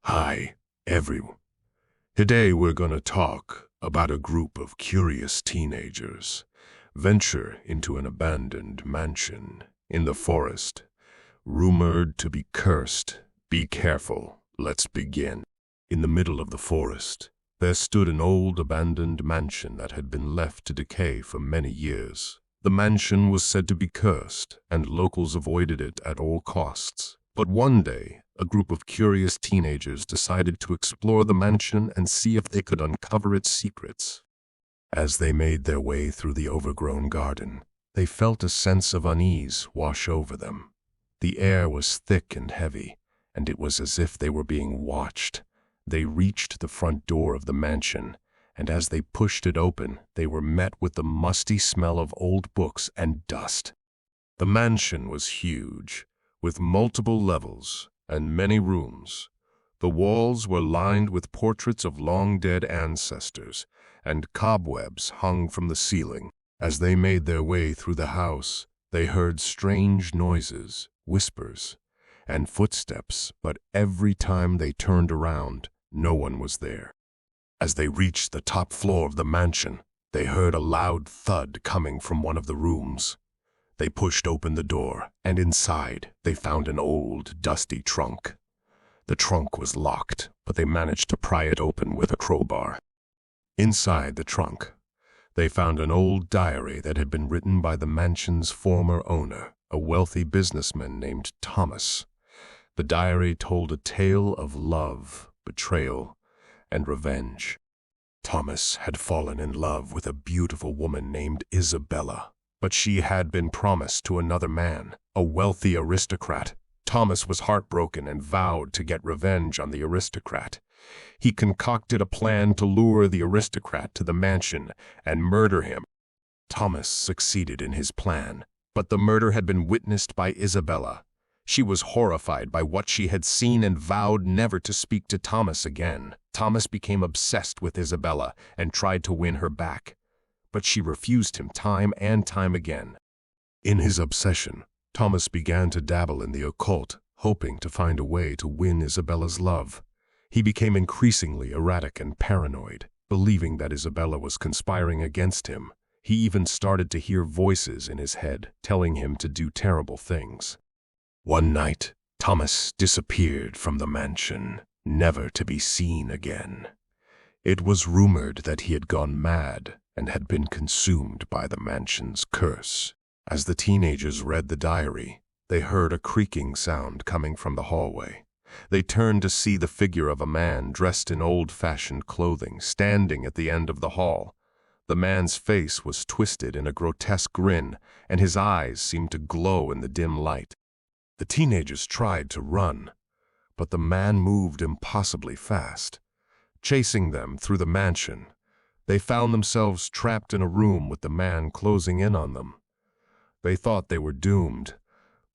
Hi, everyone. Today we're going to talk about a group of curious teenagers venture into an abandoned mansion in the forest, rumored to be cursed. Be careful. Let's begin. In the middle of the forest, there stood an old abandoned mansion that had been left to decay for many years. The mansion was said to be cursed, and locals avoided it at all costs. But one day, a group of curious teenagers decided to explore the mansion and see if they could uncover its secrets. As they made their way through the overgrown garden, they felt a sense of unease wash over them. The air was thick and heavy, and it was as if they were being watched. They reached the front door of the mansion, and as they pushed it open, they were met with the musty smell of old books and dust. The mansion was huge, with multiple levels and many rooms. The walls were lined with portraits of long-dead ancestors, and cobwebs hung from the ceiling. As they made their way through the house, they heard strange noises, whispers, and footsteps, but every time they turned around, no one was there. As they reached the top floor of the mansion, they heard a loud thud coming from one of the rooms. They pushed open the door, and inside they found an old, dusty trunk. The trunk was locked, but they managed to pry it open with a crowbar. Inside the trunk, they found an old diary that had been written by the mansion's former owner, a wealthy businessman named Thomas. The diary told a tale of love, betrayal, and revenge. Thomas had fallen in love with a beautiful woman named Isabella, but she had been promised to another man, a wealthy aristocrat. Thomas was heartbroken and vowed to get revenge on the aristocrat. He concocted a plan to lure the aristocrat to the mansion and murder him. Thomas succeeded in his plan, but the murder had been witnessed by Isabella. She was horrified by what she had seen and vowed never to speak to Thomas again. Thomas became obsessed with Isabella and tried to win her back, but she refused him time and time again. In his obsession, Thomas began to dabble in the occult, hoping to find a way to win Isabella's love. He became increasingly erratic and paranoid, believing that Isabella was conspiring against him. He even started to hear voices in his head, telling him to do terrible things. One night, Thomas disappeared from the mansion, never to be seen again. It was rumored that he had gone mad and had been consumed by the mansion's curse. As the teenagers read the diary, they heard a creaking sound coming from the hallway. They turned to see the figure of a man dressed in old-fashioned clothing standing at the end of the hall. The man's face was twisted in a grotesque grin, and his eyes seemed to glow in the dim light. The teenagers tried to run, but the man moved impossibly fast, chasing them through the mansion. They found themselves trapped in a room with the man closing in on them. They thought they were doomed,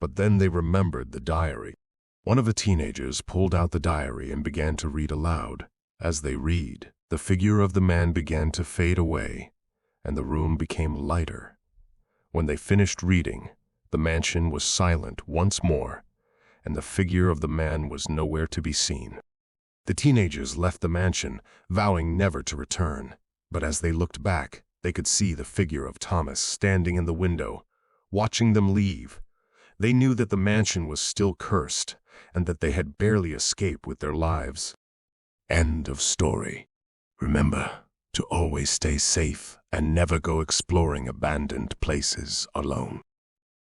but then they remembered the diary. One of the teenagers pulled out the diary and began to read aloud. As they read, the figure of the man began to fade away, and the room became lighter. When they finished reading, the mansion was silent once more, and the figure of the man was nowhere to be seen. The teenagers left the mansion, vowing never to return. But as they looked back, they could see the figure of Thomas standing in the window, watching them leave. They knew that the mansion was still cursed, and that they had barely escaped with their lives. End of story. Remember to always stay safe and never go exploring abandoned places alone.